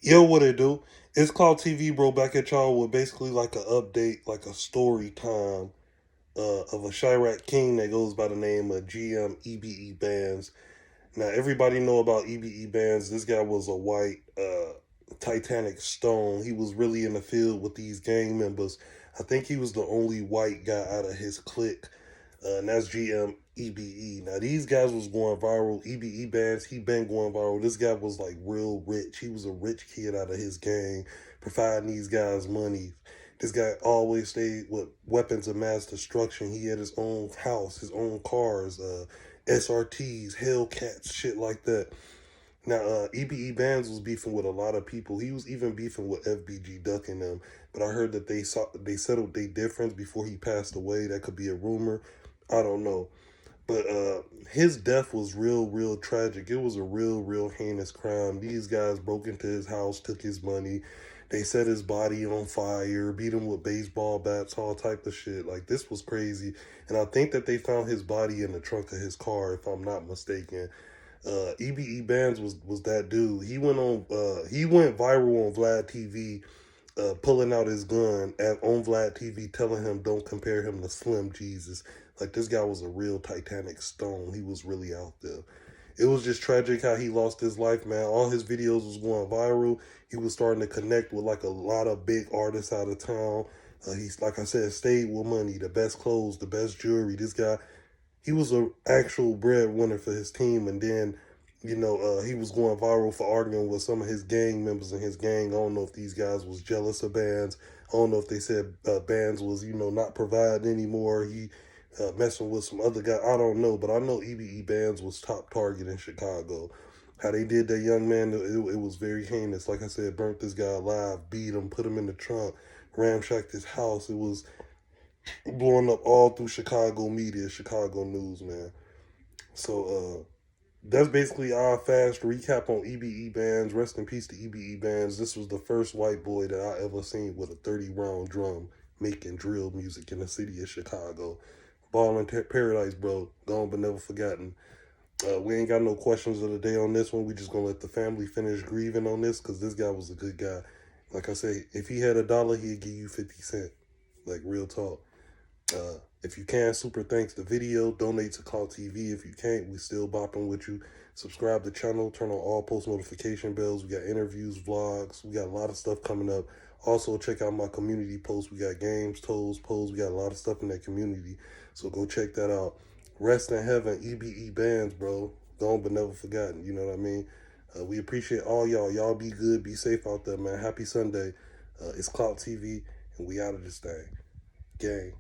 Yo, what it do? It's called TV, bro. Back at y'all with basically like an update, like a story time of a Chirac King that goes by the name of GM EBE Bandz. Now, everybody know about EBE Bandz. This guy was a white Titanic stone. He was really in the field with these gang members. I think he was the only white guy out of his clique, and that's GM EBE. Now these guys was going viral. EBE Bandz, he been going viral. This guy was like real rich. He was a rich kid out of his gang, providing these guys money. This guy always stayed with weapons of mass destruction. He had his own house, his own cars, SRTs, Hellcats, shit like that. Now, EBE Bandz was beefing with a lot of people. He was even beefing with FBG Duck and them. But I heard that they settled their difference before he passed away. That could be a rumor. I don't know. But his death was real tragic. It was a real heinous crime. These guys broke into his house, took his money. They set his body on fire, beat him with baseball bats, all type of shit. Like, this was crazy. And I think that they found his body in the trunk of his car, if I'm not mistaken. EBE Bandz was that dude. He went viral on Vlad TV, pulling out his gun on Vlad TV, telling him don't compare him to Slim Jesus. Like, this guy was a real Titanic stone. He was really out there. It was just tragic how he lost his life, man. All his videos was going viral. He was starting to connect with like a lot of big artists out of town. He's, like I said, stayed with money, the best clothes, the best jewelry. This guy, he was an actual breadwinner for his team. And then, he was going viral for arguing with some of his gang members in his gang. I don't know if these guys was jealous of Bandz. I don't know if they said Bandz was, not providing anymore. He messing with some other guy. I don't know, but I know EBE Bandz was top target in Chicago. How they did that young man, it was very heinous. Like I said, burnt this guy alive, beat him, put him in the trunk, ramshacked his house. It was blowing up all through Chicago media, Chicago news, man. So that's basically our fast recap on EBE Bandz. Rest in peace to EBE Bandz. This was the first white boy that I ever seen with a 30-round drum making drill music in the city of Chicago. Ballin' Paradise, bro. Gone but never forgotten. We ain't got no questions of the day on this one. We just gonna let the family finish grieving on this because this guy was a good guy. Like I say, if he had $1, he'd give you 50 cents. Like, real talk. If you can, super thanks the video. Donate to Clout TV. If you can't, we still bopping with you. Subscribe to the channel. Turn on all post notification bells. We got interviews, vlogs. We got a lot of stuff coming up. Also, check out my community posts. We got games, tolls, polls. We got a lot of stuff in that community. So go check that out. Rest in heaven, EBE Bandz, bro. Gone but never forgotten. You know what I mean? We appreciate all y'all. Y'all be good. Be safe out there, man. Happy Sunday. It's Clout TV, and we out of this thing. Gang.